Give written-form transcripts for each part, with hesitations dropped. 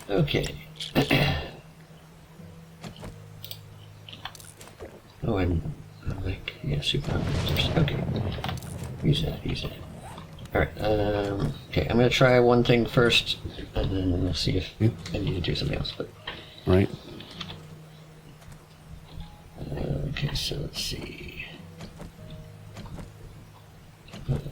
Okay. Oh, and like, yeah, super monsters. Okay. Use that, use that. Alright, okay, I'm gonna try one thing first, and then we'll see if I need to do something else, but... Right. Okay, so let's see. Okay.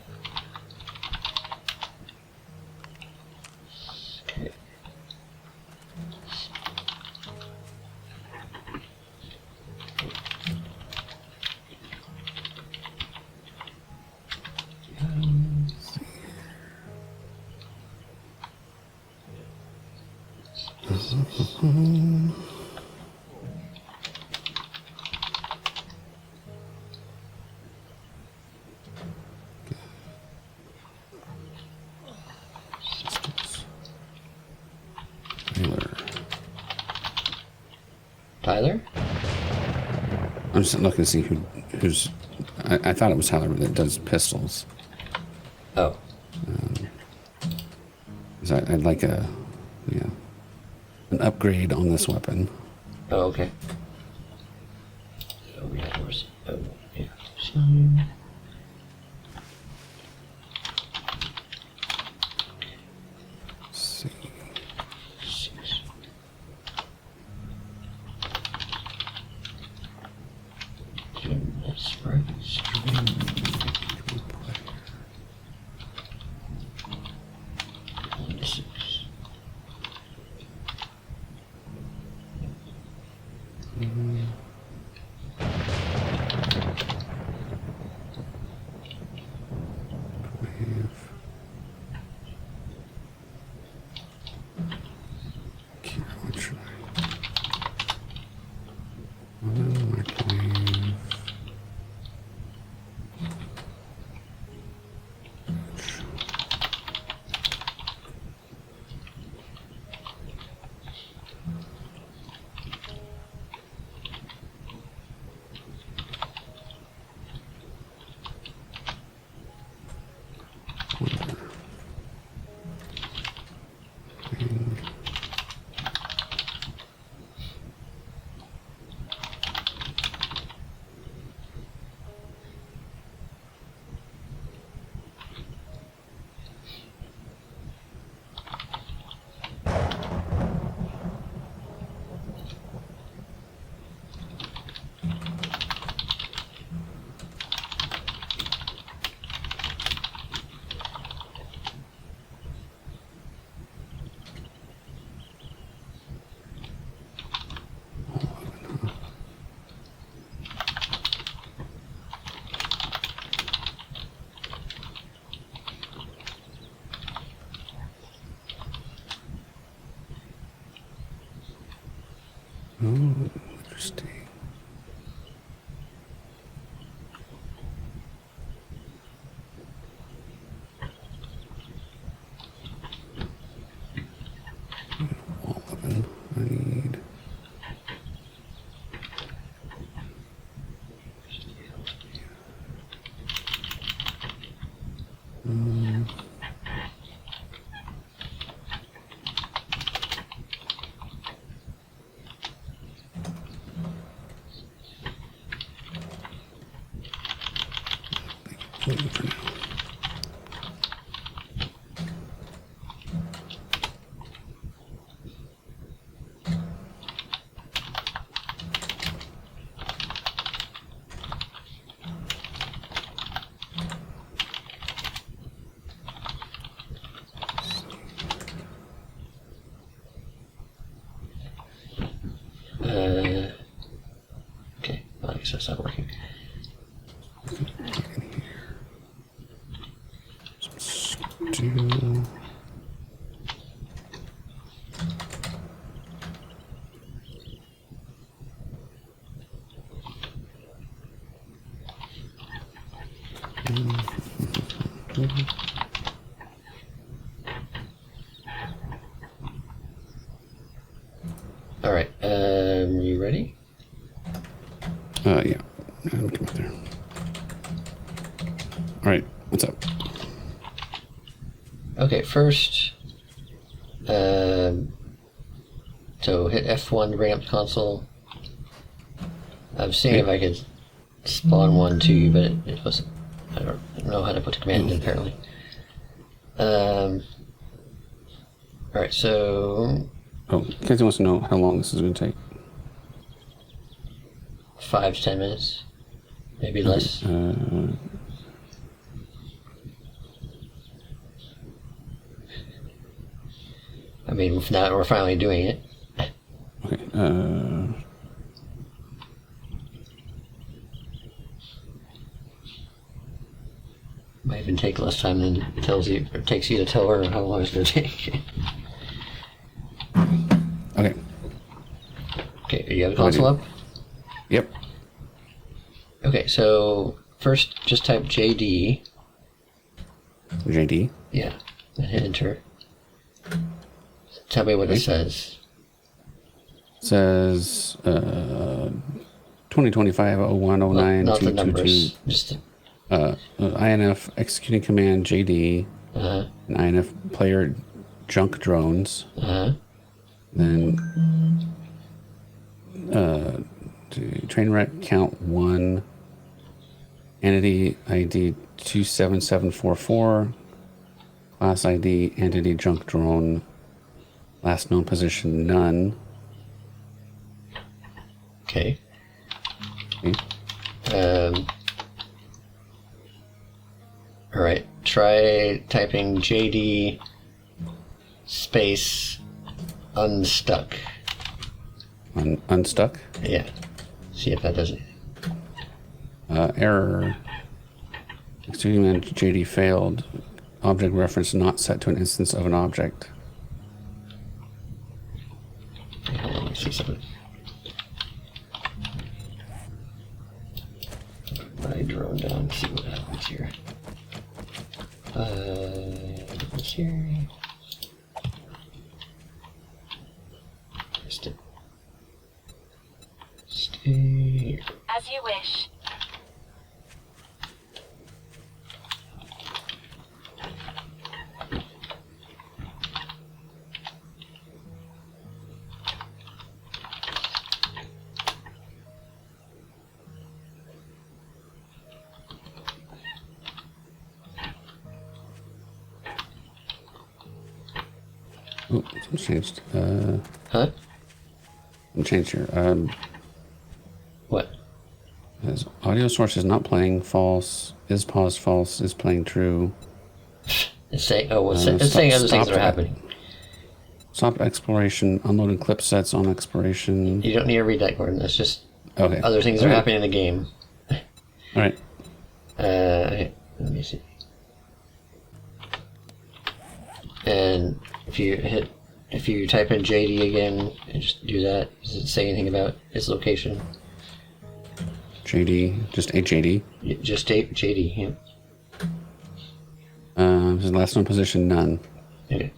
Tyler? I'm just looking to see who's. I thought it was Tyler that does pistols. Oh. 'Cause I'd like an upgrade on this weapon. Oh, okay. Oh, yeah, of course. Oh, yeah. So... Let's see. Oh, interesting. Wall weapon. I need. For now. Okay, well, I guess that's not working. Do. All right, you ready? Yeah. Come up there. All right, what's up? Okay, first, So hit F1 to bring up the console. I was seeing if I could spawn one too, but it wasn't. I don't know how to put the command in apparently. Alright, so. Oh, Kenzie wants to know how long this is going to take. 5 to 10 minutes. Maybe less. I mean, now we're finally doing it. Okay. Might even take less time than it tells you, or takes you to tell her how long it's going to take. Okay. Okay, you have the console up? Yep. Okay, so first just type JD. JD. Yeah, and hit enter. Tell me what it says. It says 2025 01 09 Not the 222. numbers. Just INF executing command JD. uh-huh. And INF player junk drones. Uh-huh. Then train wreck count 1. Entity ID 27744. Class ID entity junk drone. Last known position none. Okay. Okay. Alright, try typing JD space unstuck. Unstuck. Yeah. See if that does it. Error. Executing command JD failed. Object reference not set to an instance of an object. Okay, hold on, let me see something. I drone down, see what happens here. What's here? Stay here. As you wish. Oh, something changed. Huh? Something changed here. What? Says audio source is not playing false. Is paused false. Is playing true. It's saying, oh, it's saying other things that are happening. Stop exploration. Unloading clip sets on exploration. You don't need to read that, Gordon. That's just Okay. other things that are happening in the game. All right. Okay, let me see. And if you type in JD again and just do that, does it say anything about its location? JD. Just a JD. Just JD, yeah. His last known position none. Okay.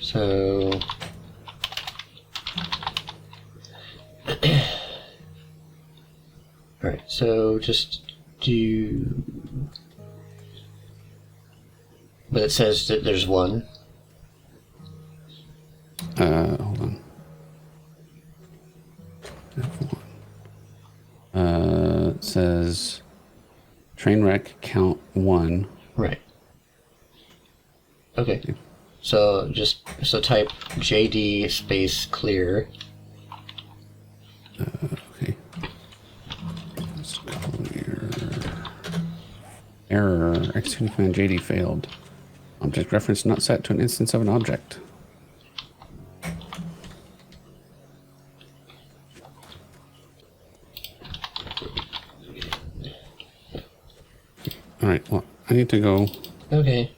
So alright, so just do, but it says that there's one. Hold on. It says train wreck count 1. Right. Okay. So type JD space clear. Okay. Let's go here. Error. Executing command JD failed. Object reference not set to an instance of an object. Alright, well, I need to go. Okay.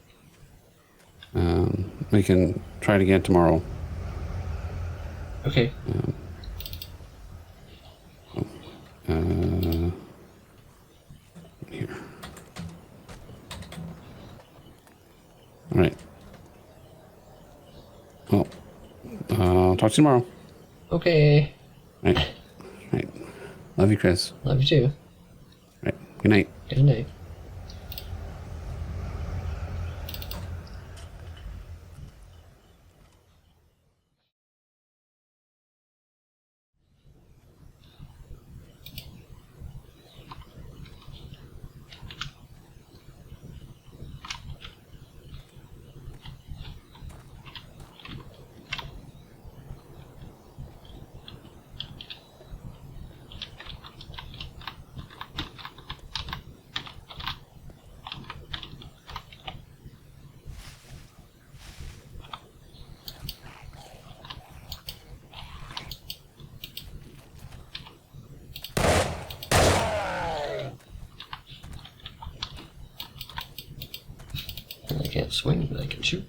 We can try it again tomorrow. Okay. Here. Alright. Well, I'll talk to you tomorrow. Okay. Right. Right. Love you, Chris. Love you too. Right. Good night. Good night. swing, but I can shoot.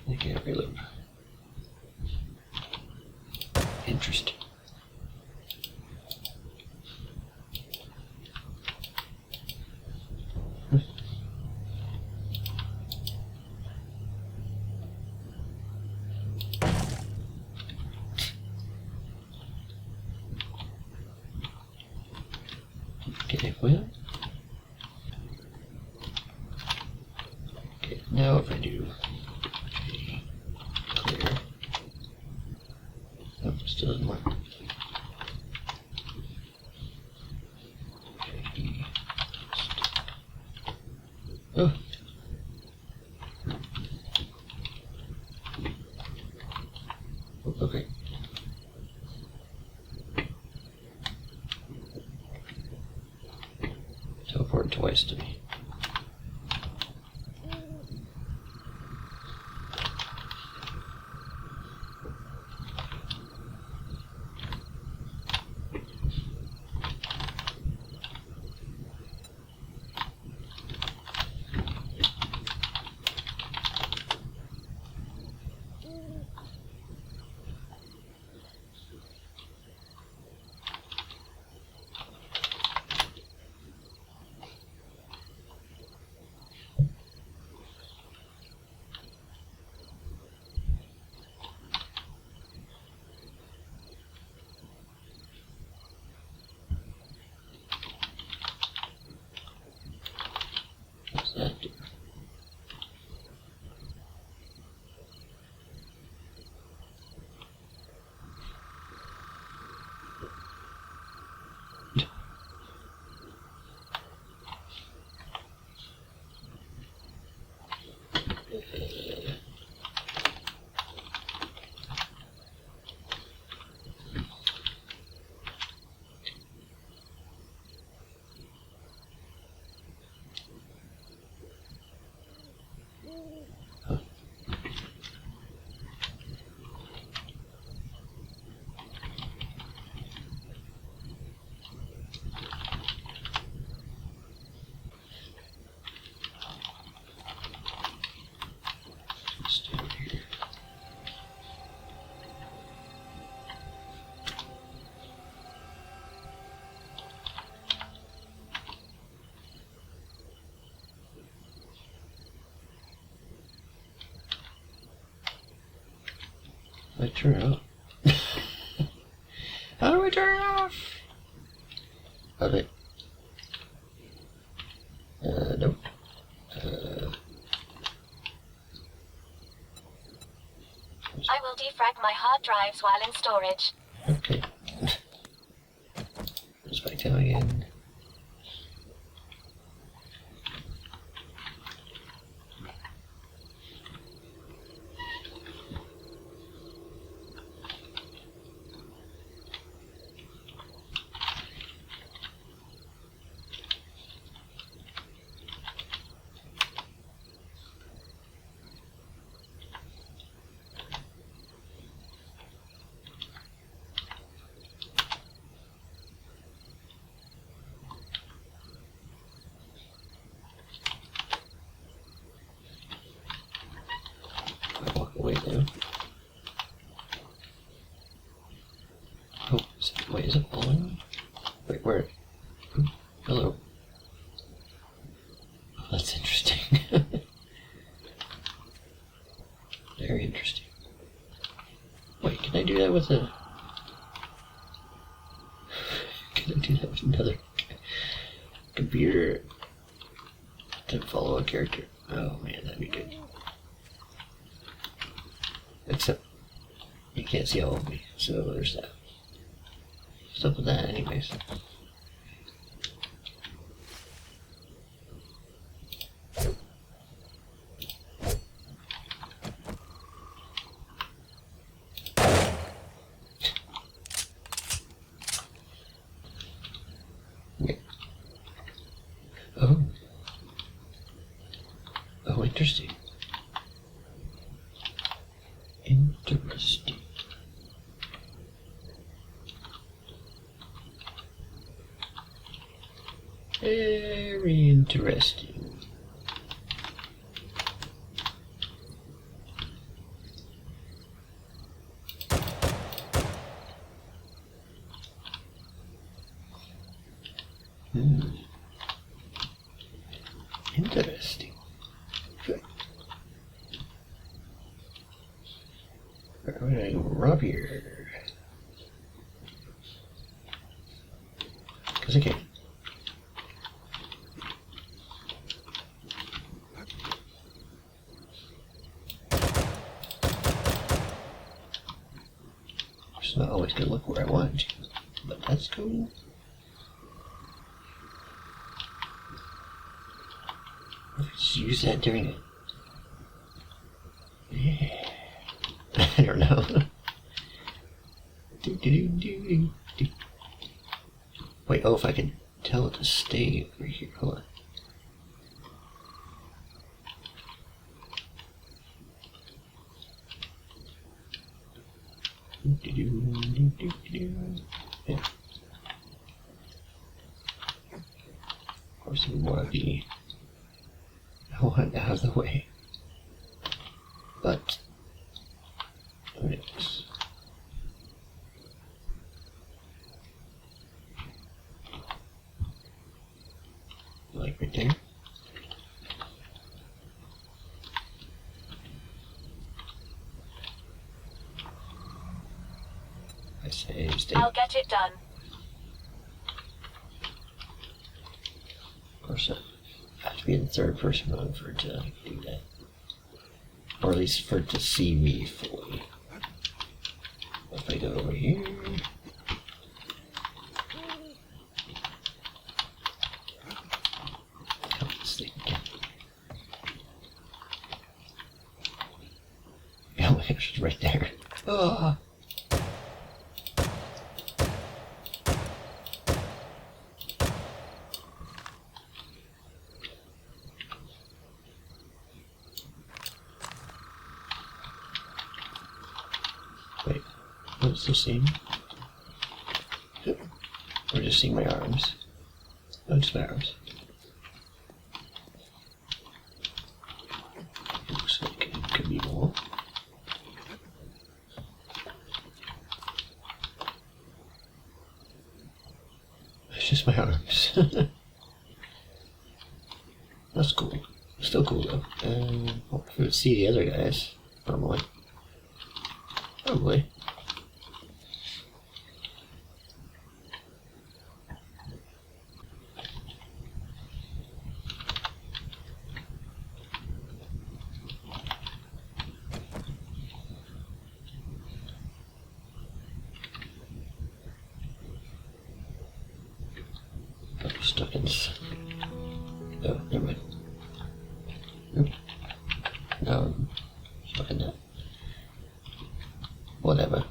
I can't reload. Interesting. Okay, well. Okay, now if I do clear. Nope, still doesn't work. Oh. Okay. Teleport twice to me. What's that do? Stay over here. I turn it off. How do I turn it off? Okay. Nope. I will defrag my hard drives while in storage. Okay. Just back down again. I walk away now. Oh, wait, is it following me? Wait, where? Ooh, hello. Oh, that's interesting. Very interesting. Wait, can I do that with a... Can I do that with another computer to follow a character? Oh man, that'd be good. Except you can't see all of me, so there's that. What's up with that anyways? Yeah. Oh. Oh, interesting. Interesting. Very interesting. Interesting. Good. Where would I go up here? Because I can. It's not always going to look where I want to, but that's cool. Just use that during it. Yeah. I don't know. Wait, oh, if I could tell it to stay over here. Hold on. Yeah. Of course, we want to be out of the way. But it's like right there. I say stay. I'll get it done. Of course, I have to be in the third person mode for it to do that. Or at least for it to see me fully. If I go over here. Come on, sleep again. Oh my gosh, it's right there. Oh. Wait, what's the scene? Or just seeing my arms? No, just my arms. Looks like it could be more. It's just my arms. That's cool. Still cool though. Hope we would see the other guys. Probably. Probably. I'm stuck in this. Oh, never mind. Nope. No, I'm stuck in that. Whatever.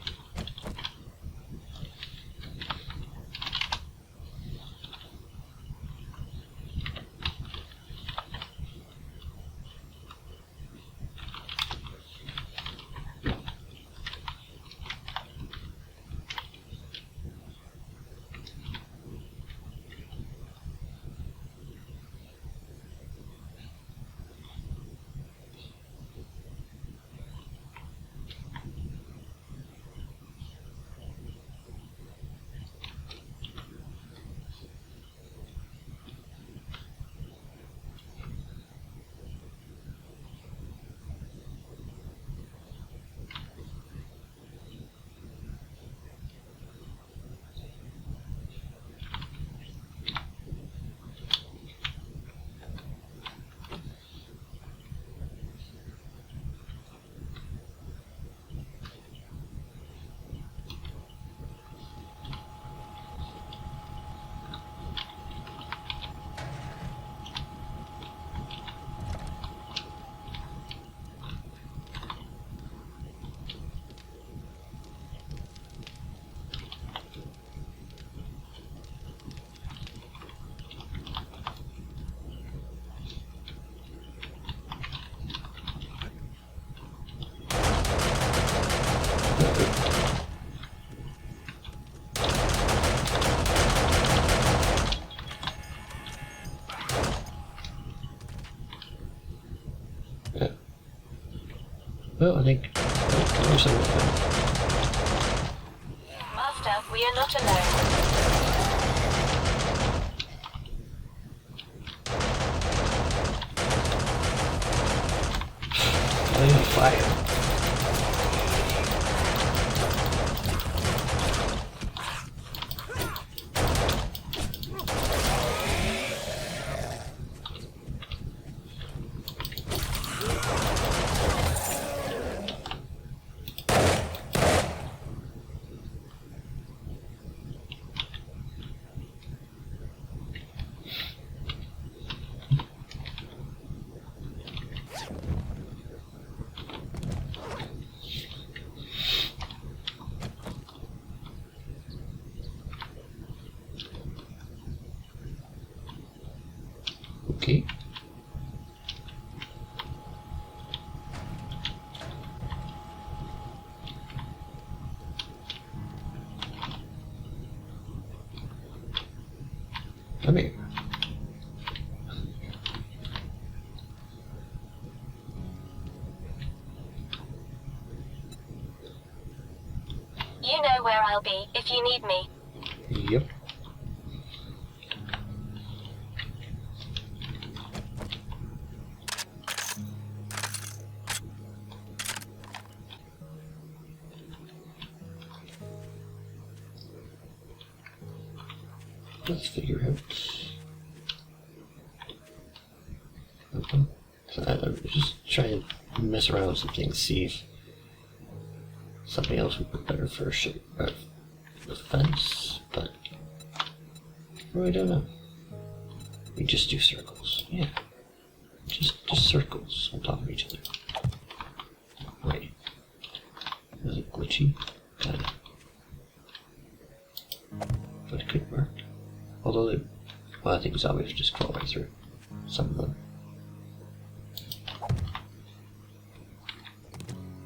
Well, I think there's some. Master, we are not alone. Fire. Okay. Come here. You know where I'll be if you need me. Yep. Let's figure out. So I'm just trying to mess around with some things, see if something else would be better for a shape of the fence, but I really don't know. We just do circles, yeah. Just circles on top of each other. Wait, is it glitchy? Kinda. But it could work. Although they, well, I think zombies just crawl right through some of them.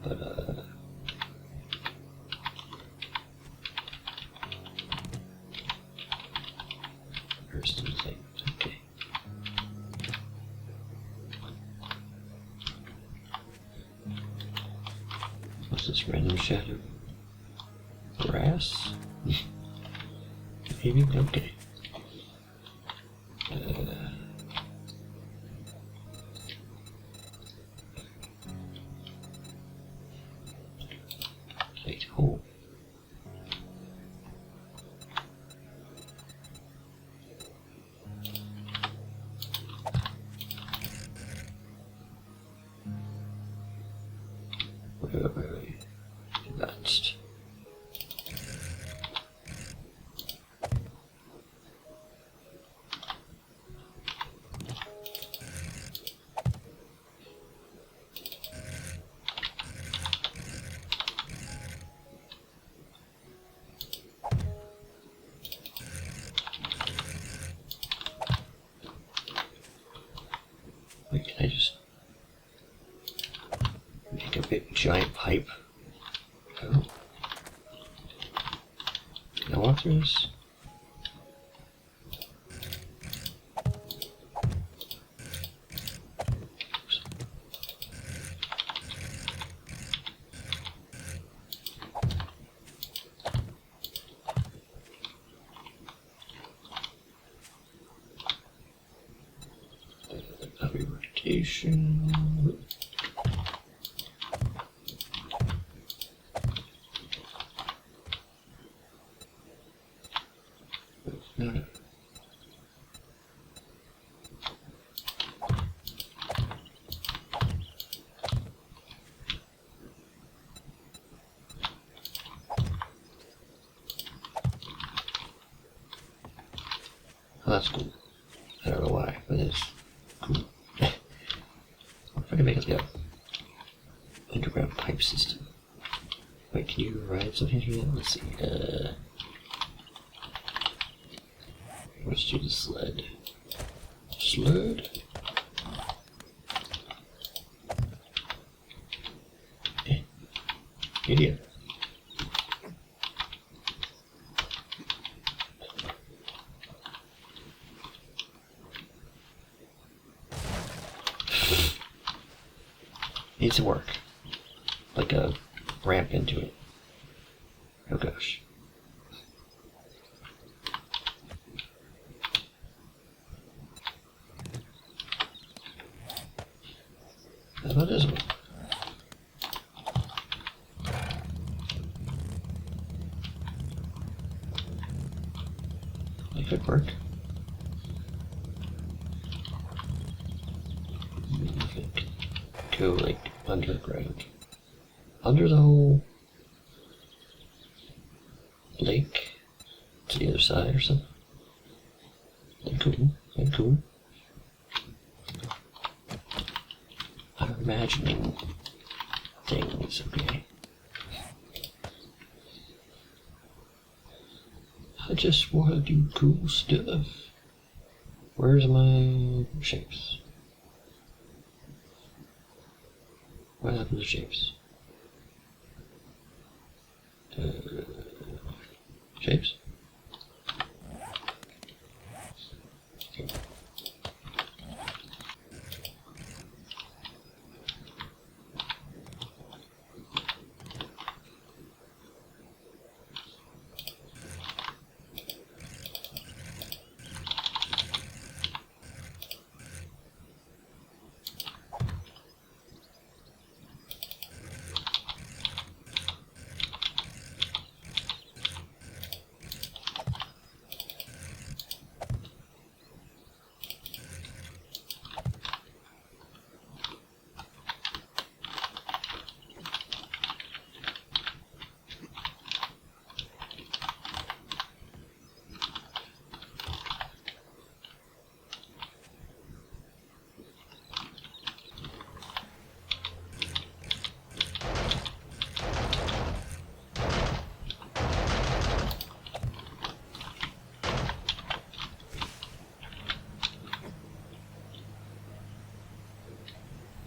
But here's the thing. Okay. What's this random shadow? Grass? Maybe? Okay. Wait, oh. Wait. Advanced. Wait, can I just make a big giant pipe? Oh. Can I walk through this? Rotation. No. Oh, that's cool. I don't know why, but it's cool. If I can make it go. Underground pipe system. Wait, can you ride something here? Let's see. Let's do the sled. Sled? Idiot. Needs to work. like a ramp into it. Oh gosh. How about this one? That could work. Go like underground. Under the whole lake to the other side or something. That'd cool. That'd cool. I'm imagining things, okay? I just want to do cool stuff. Where's my shapes? What happened to shapes? Shapes? Okay.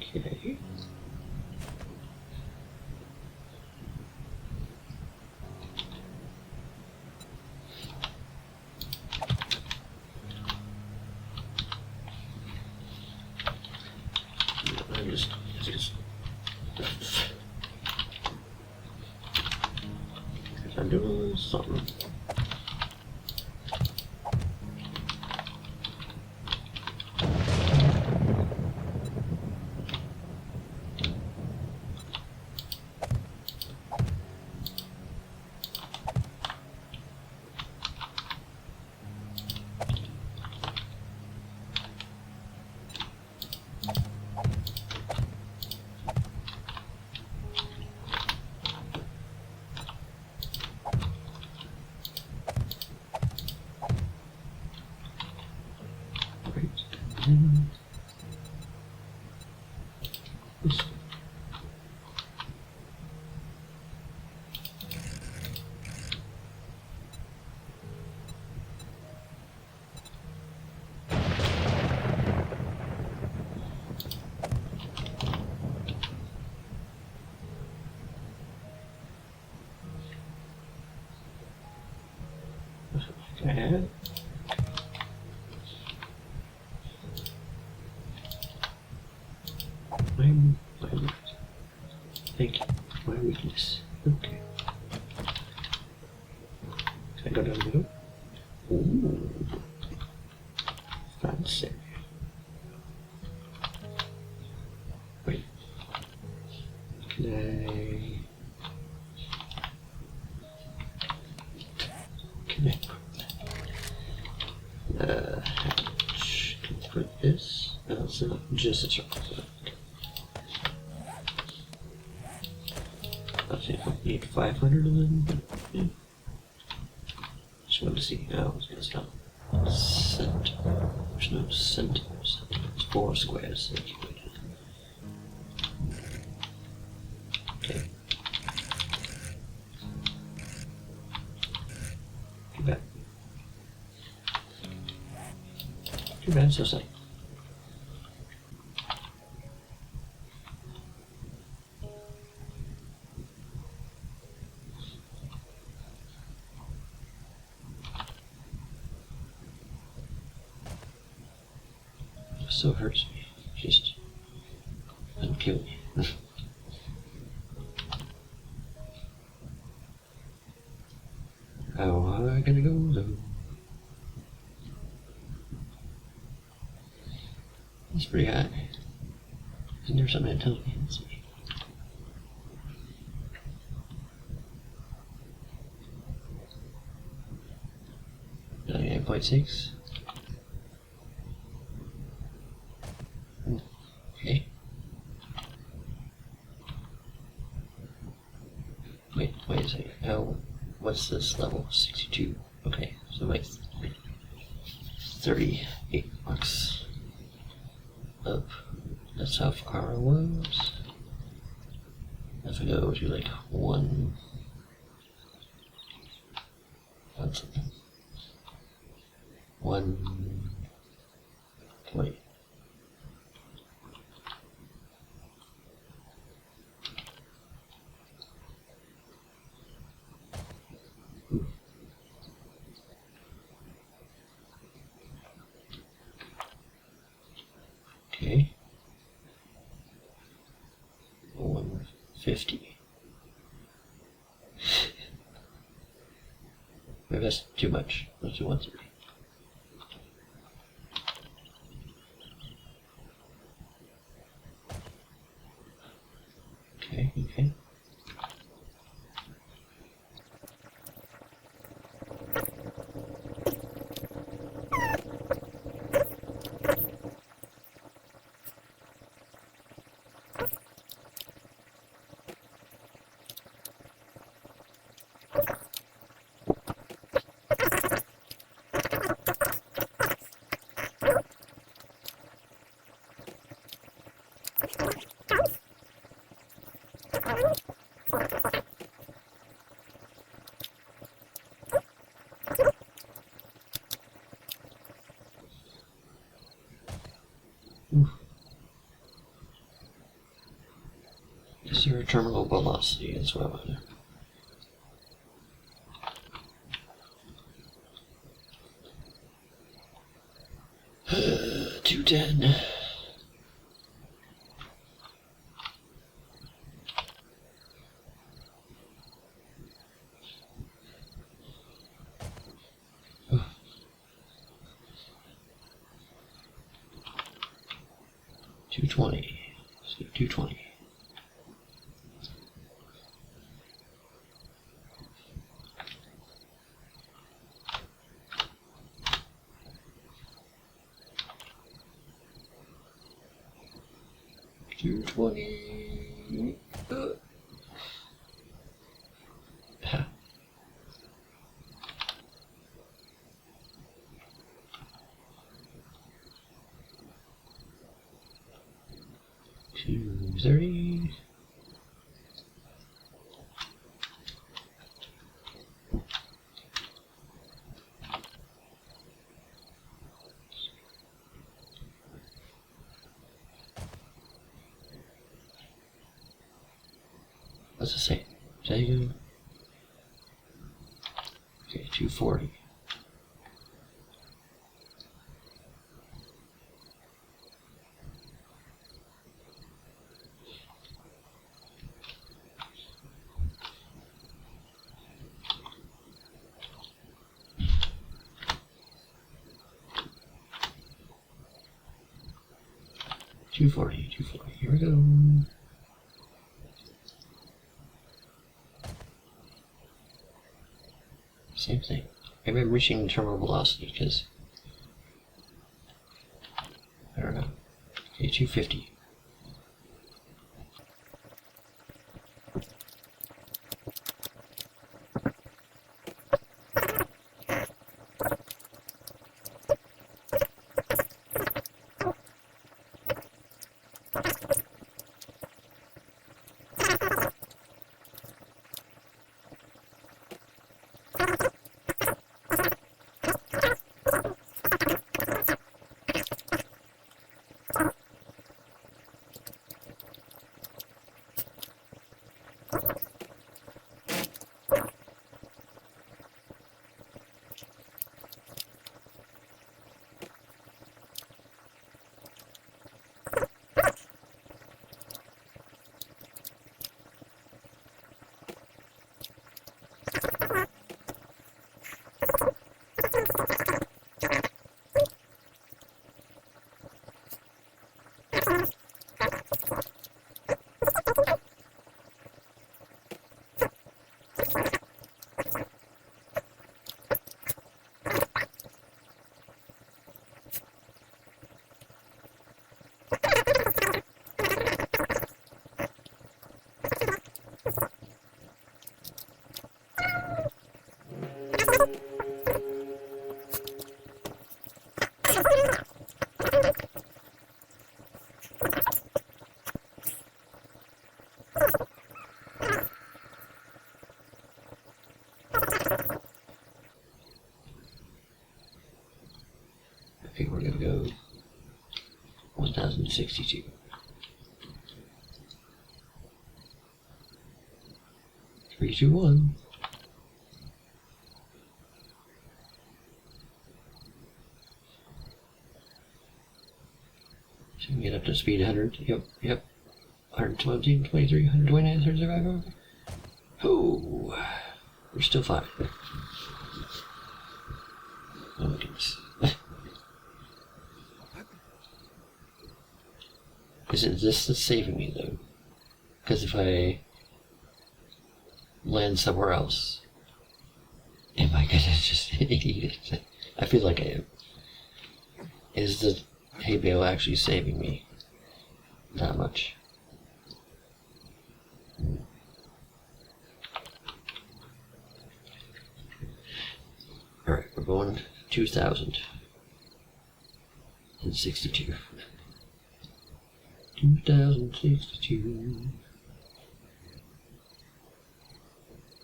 Okay. I'm doing something. Okay. My weakness. Thank you. My weakness. Okay. Can I go down the middle? Ooh. Fancy. Wait. Can I... Connect. Can I put this? No, it's not just a circle. I think I need 500 of them, but yeah. Just wanted to see how I was going to stop. Cent. There's no cent. It's 4 squares. Okay. Too bad. Too bad, so sad. So hurts me. Just doesn't kill me. How high can I go though? It's pretty high. Isn't there something that tells me? Let's see. 99.6. Okay. Wait a second. Oh, what's this level? 62. Okay, so wait. 38 bucks up. That's how far it was. If I go to like one something. 120. Okay. 150. Maybe that's too much. Let's do 130. Okay. Is there a terminal velocity as well? 210. Oh. 220. Let's go 220. Two 20. Ha. $230. What's it say? Okay, 240. Two forty. Here we go. Same thing. Maybe I'm reaching terminal velocity because I don't know. Okay, 250. 1062. 3, 2, 1. So we can get up to speed 100. Yep. 120, 23, 129, 35. Oh, we're still fine. Oh my goodness. Is this that's saving me though? Because if I land somewhere else, am I gonna just eat it? I feel like I am. Is the hay bale actually saving me that much? Alright, we're going 2062. 2062.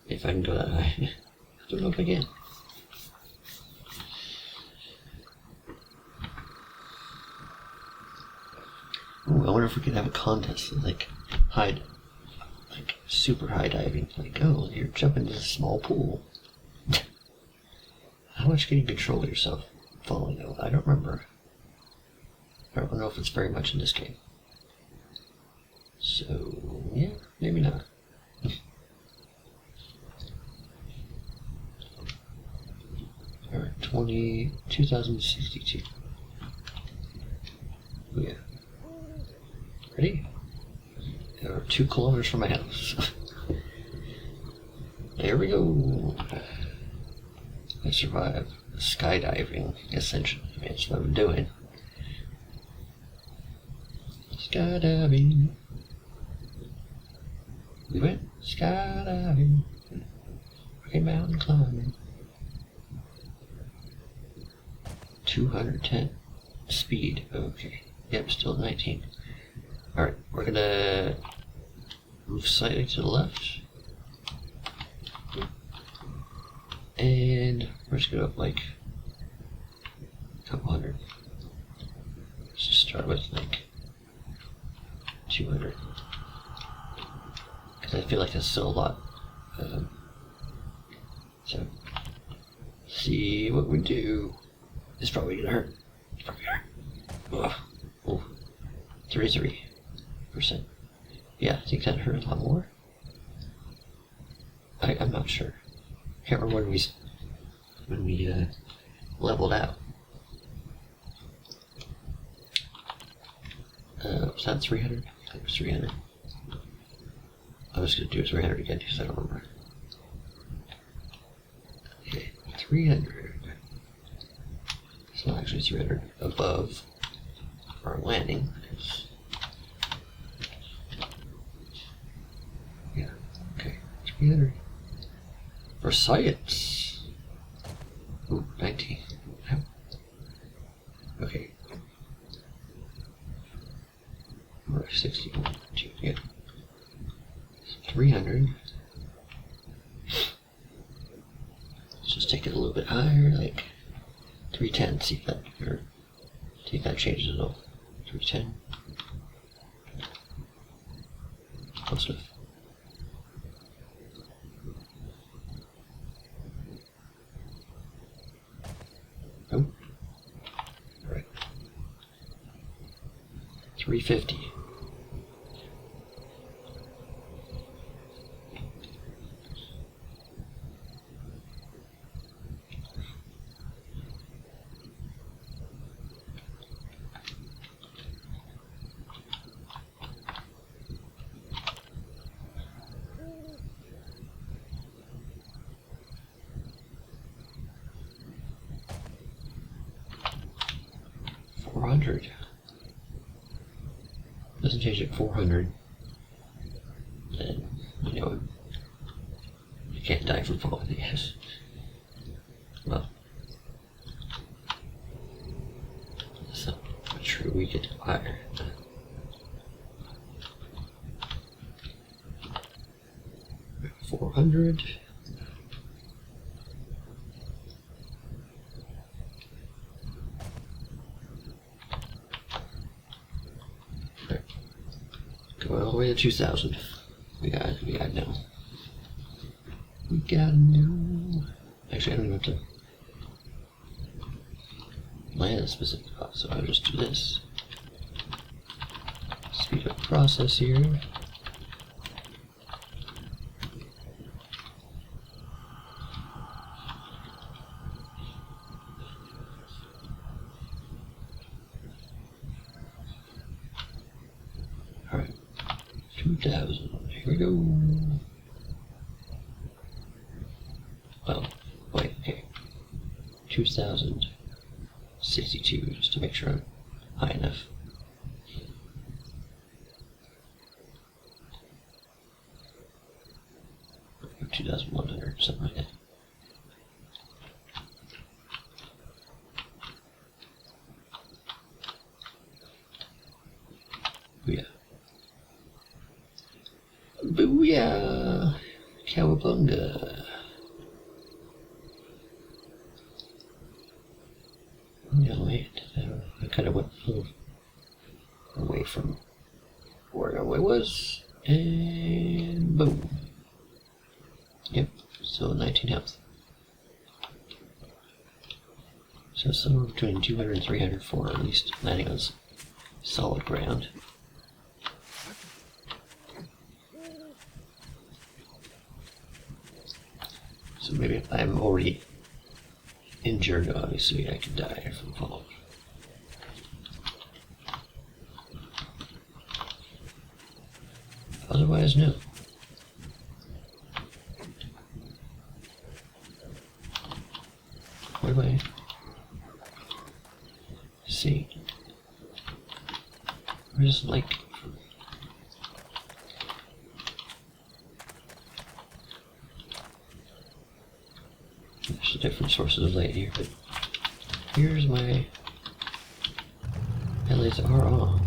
If I can go that high. I don't know if I can. Ooh, I wonder if we could have a contest of like super high diving. Like, oh, you're jumping into a small pool. How much can you control yourself falling though? I don't remember. I don't know if it's very much in this game. So, yeah, maybe not. Alright, 2062. Oh, yeah. Ready? We're 2 kilometers from my house. There we go. I survived skydiving, essentially. I mean, that's what I'm doing. Skydiving. We went skydiving. Rocky Mountain climbing. 210 speed. Okay. Yep, still 19. Alright, we're gonna move slightly to the left. And we're just gonna go up like a couple hundred. Let's just start with like 200. Because I feel like that's still a lot. So, see what we do. It's probably gonna hurt. It's probably gonna hurt. Oh, 33%. Yeah, I think that hurt a lot more. I'm not sure. Can't remember when we leveled out. Was that 300? I think it was 300. I was going to do 300 again because I don't remember. Okay, 300. It's not actually 300 above our landing. Yeah, okay, 300. For science. Ooh, 19. Okay. Or 61. Yeah. 300. Let's just take it a little bit higher, like 310. See if that changes at all. 310. Close enough. Oh. All right. 350. Doesn't change at 400. Then, you know, you can't die from falling, I guess. Well, that's not true. We get higher. 400. all the way to 2,000. We got no. We got no. Actually, I don't even have to land a specific spot, so I'll just do this. Speed up process here. Alright, 2,000. Here we go. Well, wait, okay. 2,062, just to make sure I'm high enough. Or 2,100, something like that. Booyah. Booyah! Cowabunga! Yeah, wait. I kind of went a little away from where I was, and boom. Yep, still 19 health. So somewhere between 200 and 300 for at least landing on solid ground. So maybe if I'm already injured, obviously I could die from fall. Otherwise, no. Where do I see? Where's the lake? There's different sources of light here, but here's my headlights are on.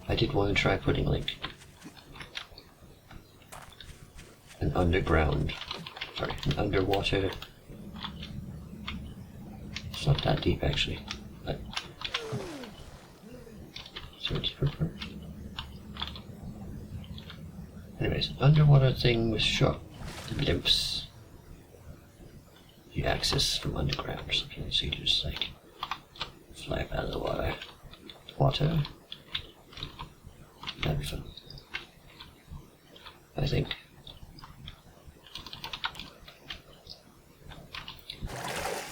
I did want to try putting like an underwater. It's not that deep actually, but search for bird. Anyways, underwater thing with shot glimpse. You access from underground or something, so you just like fly up out of the water. That'd be fun. I think.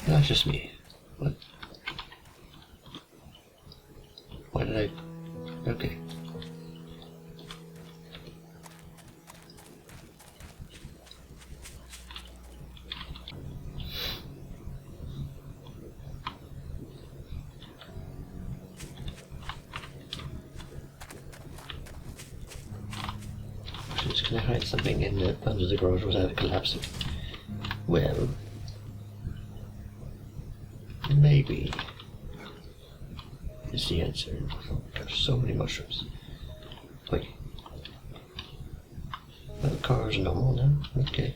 That's just me. What? Why did I? Okay. Just gonna hide something in under the garage without it collapsing. Well, maybe is the answer. Oh, there's so many mushrooms. Wait. Well, the car's normal now. Okay.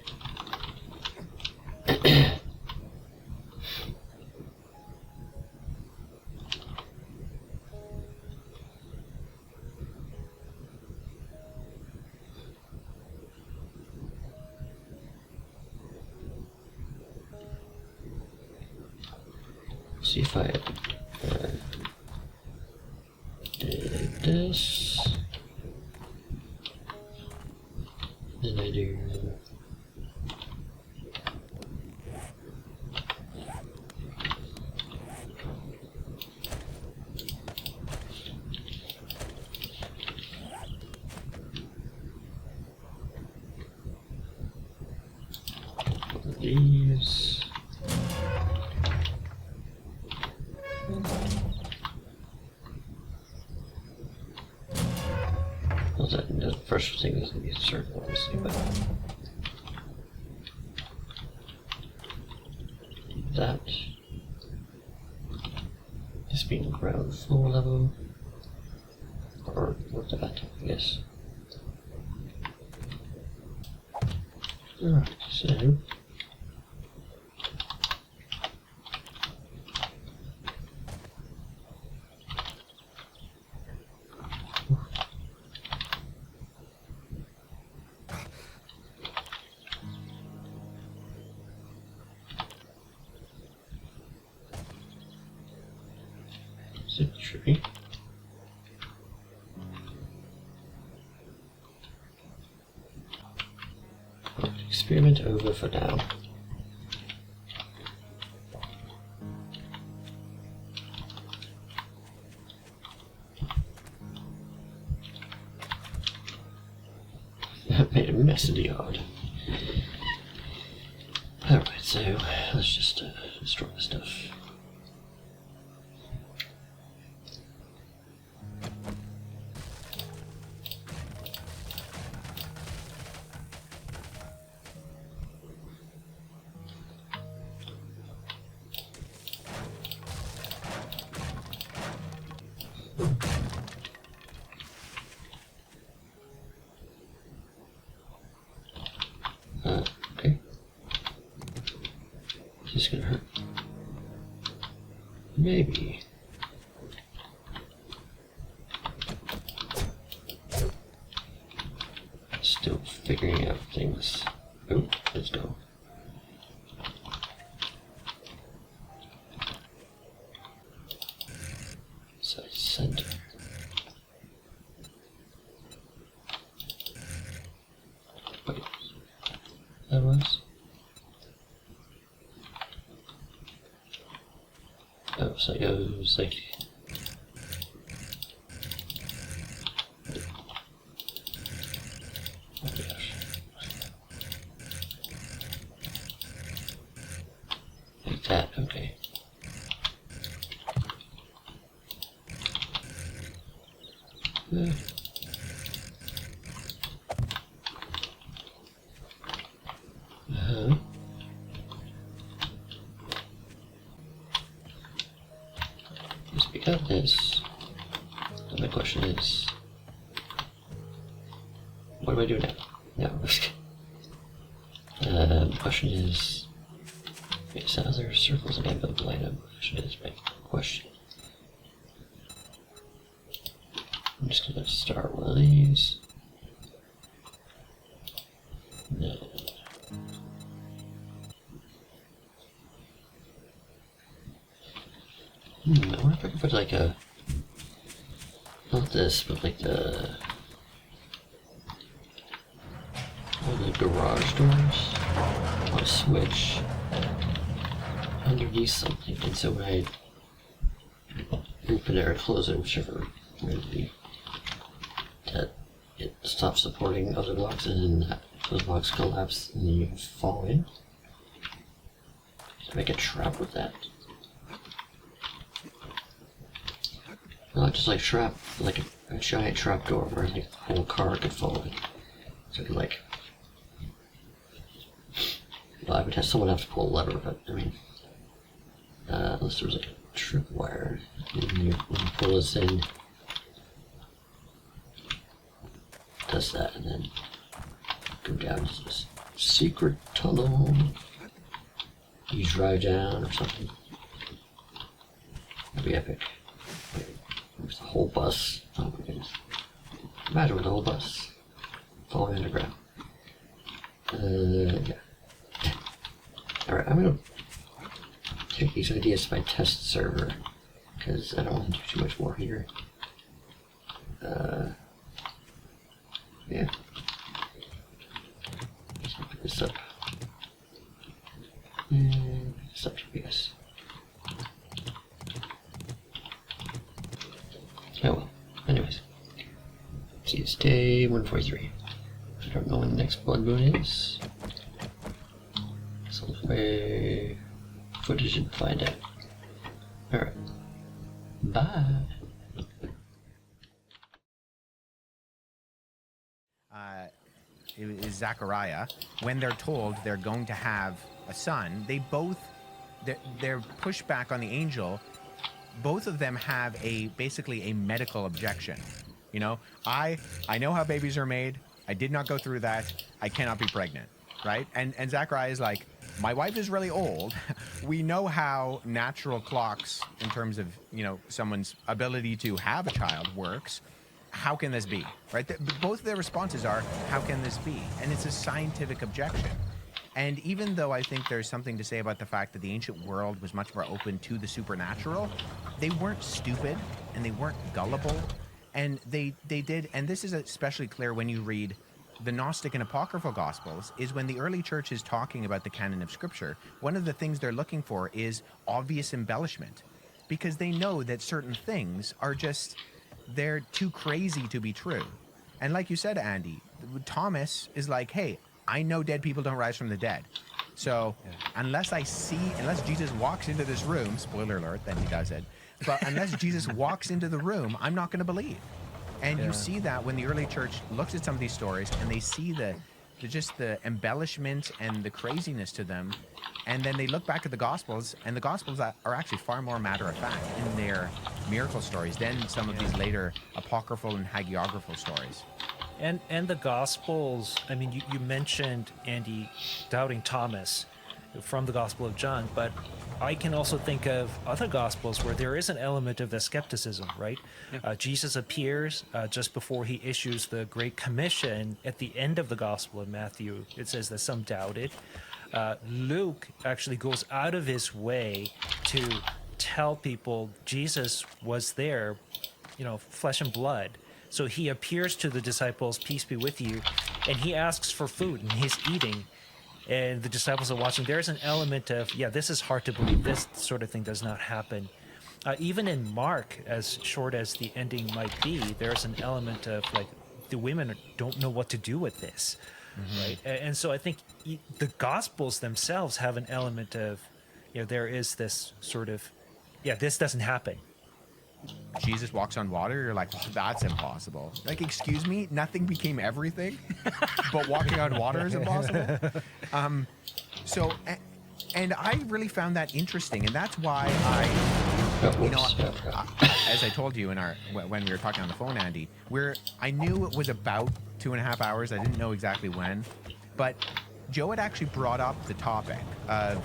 See if I did this, then I do these. Well, the first thing is going to be a circle, obviously, but that this being ground floor level, or what that, I guess. Alright, so... Is it tree? Experiment over for now. That made a mess of the yard. Alright, so let's just destroy the stuff. Okay. Is this gonna hurt? Maybe. Still figuring out things. Oh, let's go. Side center. Wait. That was? Oh, so it goes like... Oh gosh. Like that, okay. Yes, we got this. And the question is, what do I do now? No. The question is, wait, so there are circles again, but the light up question is my question. I'm just gonna start one of these. No. I wonder if I can put like a, not this, but like the, one of the garage doors on a switch underneath something, and so when I open it or close it, whichever way it be, that it stops supporting other blocks and then those blocks collapse and then you fall in. So make a trap with that. Not just like trap, like a giant trap door where like the whole car could fall in. So it could like, well, I would have someone have to pull a lever, but I mean, unless there was like a tripwire, when you pull this in, does that, and then go down to this secret tunnel. You drive down or something. That'd be epic. There's the whole bus. Oh my goodness. Imagine with the whole bus falling underground. Yeah. Alright, I'm gonna take these ideas to my test server because I don't want to do too much more here. Yeah. Just pick this up. And pick this up to you guys. Oh well. Anyways. See, it's day 143. I don't know when the next blood moon is. So let's play footage and find out. Alright. Bye. It is Zachariah. When they're told they're going to have a son, they both, their pushback on the angel, both of them have basically a medical objection. You know, I know how babies are made. I did not go through that. I cannot be pregnant. right? And Zachariah is like, my wife is really old. We know how natural clocks, in terms of, you know, someone's ability to have a child, works. How can this be, right? Both of their responses are, how can this be? And it's a scientific objection. And even though I think there's something to say about the fact that the ancient world was much more open to the supernatural, they weren't stupid and they weren't gullible. And they did, and this is especially clear when you read the Gnostic and Apocryphal Gospels, is when the early church is talking about the canon of Scripture, one of the things they're looking for is obvious embellishment, because they know that certain things are just, they're too crazy to be true. And like you said, Andy, Thomas is like, hey, I know dead people don't rise from the dead. So unless Jesus walks into this room, spoiler alert, then he does it. But unless Jesus walks into the room, I'm not going to believe. And you see that when the early church looks at some of these stories and they see just the embellishment and the craziness to them. And then they look back at the Gospels, and the Gospels are actually far more matter of fact in their miracle stories than some of these later apocryphal and hagiographical stories. And the Gospels, I mean, you mentioned, Andy, doubting Thomas from the Gospel of John, but I can also think of other Gospels where there is an element of the skepticism, right? Jesus appears just before he issues the Great Commission. At the end of the Gospel of Matthew, it says that some doubted. Luke actually goes out of his way to tell people Jesus was there, you know, flesh and blood. So he appears to the disciples, peace be with you, and he asks for food, and he's eating, and the disciples are watching. There's an element of, this is hard to believe. This sort of thing does not happen. Even in Mark, as short as the ending might be, there's an element of, like, the women don't know what to do with this, right? And so I think the Gospels themselves have an element of, there is this sort of, this doesn't happen. Jesus walks on water, you're like, well, that's impossible. Like, excuse me, nothing became everything, but walking on water is impossible. And I really found that interesting, and that's why as I told you when we were talking on the phone, Andy, I knew it was about 2.5 hours. I didn't know exactly when, but Joe had actually brought up the topic of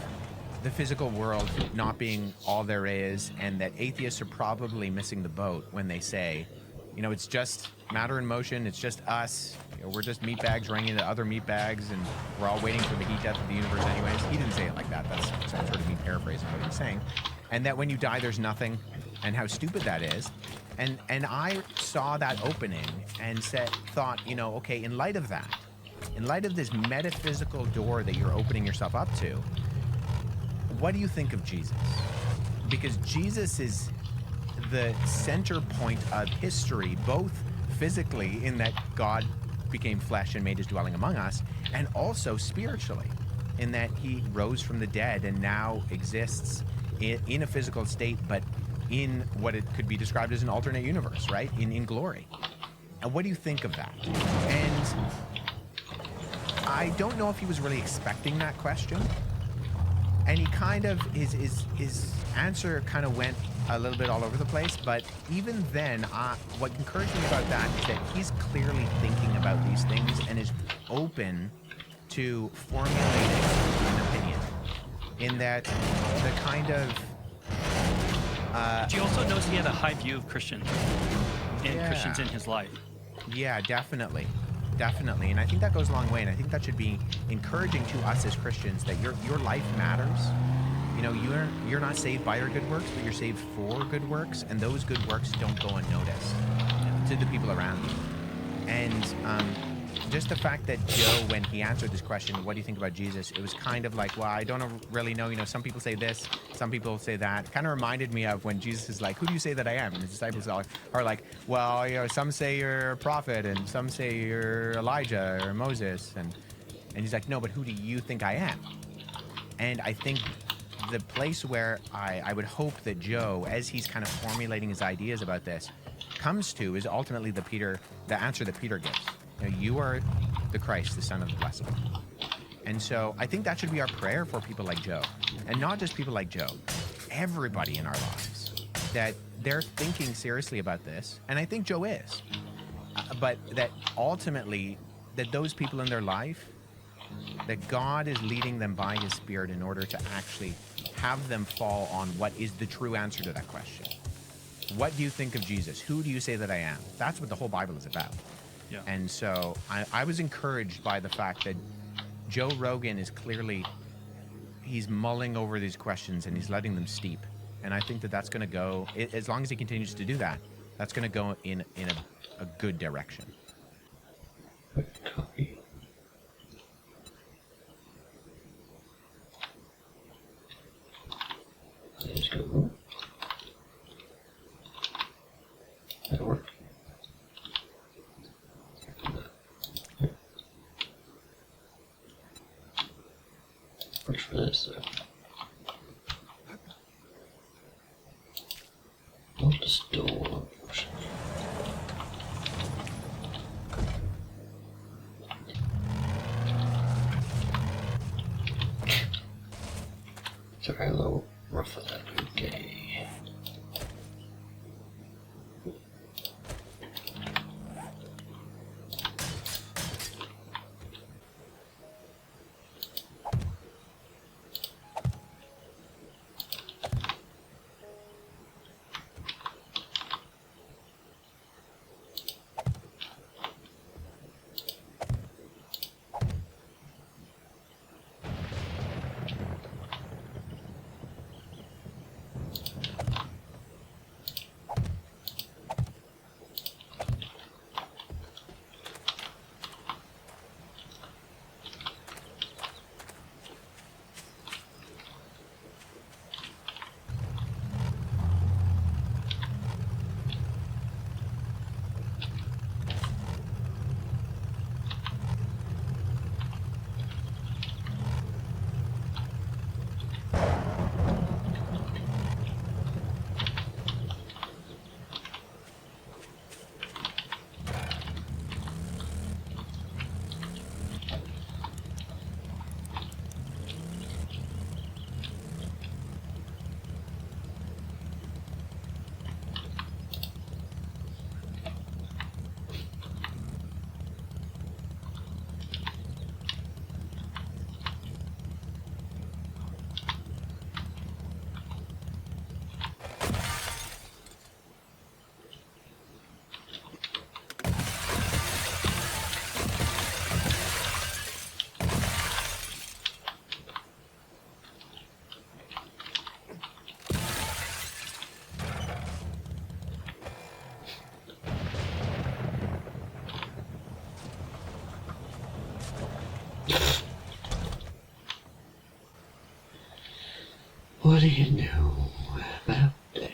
the physical world not being all there is, and that atheists are probably missing the boat when they say, it's just matter in motion, it's just us, we're just meat bags running into other meat bags, and we're all waiting for the heat death of the universe anyways. He didn't say it like that. That's sort of me paraphrasing what he's saying. And that when you die, there's nothing, and how stupid that is. And I saw that opening and thought, okay, in light of that, in light of this metaphysical door that you're opening yourself up to, what do you think of Jesus? Because Jesus is the center point of history, both physically in that God became flesh and made his dwelling among us, and also spiritually in that he rose from the dead and now exists in a physical state, but in what it could be described as an alternate universe, right? In glory. And what do you think of that? And I don't know if he was really expecting that question. And he kind of, his answer kind of went a little bit all over the place. But even then, what encouraged me about that is that he's clearly thinking about these things and is open to formulating an opinion. In that the kind of... But he also knows he had a high view of Christians and Christians in his life. Yeah, definitely. Definitely, and I think that goes a long way, and I think that should be encouraging to us as Christians, that your life matters. You're not saved by your good works, but you're saved for good works, and those good works don't go unnoticed to the people around you. And just the fact that Joe, when he answered this question, what do you think about Jesus? It was kind of like, well, I don't really know. Some people say this, some people say that. Kind of reminded me of when Jesus is like, who do you say that I am? And the disciples are like, well, some say you're a prophet, and some say you're Elijah or Moses. And he's like, no, but who do you think I am? And I think the place where I would hope that Joe, as he's kind of formulating his ideas about this, comes to is ultimately the answer that Peter gives. You are the Christ, the Son of the Blessed. And so I think that should be our prayer for people like Joe. And not just people like Joe, everybody in our lives. That they're thinking seriously about this. And I think Joe is. But that ultimately, that those people in their life that God is leading them by his Spirit in order to actually have them fall on what is the true answer to that question. What do you think of Jesus? Who do you say that I am? That's what the whole Bible is about. Yeah. And so I was encouraged by the fact that Joe Rogan is clearly, he's mulling over these questions and he's letting them steep. And I think that that's going to go, as long as he continues to do that, that's going to go in a good direction. Copy. Let's go. That worked. Works for this though. Not the store. Sorry, a little rough with that. Okay. What do you know about that?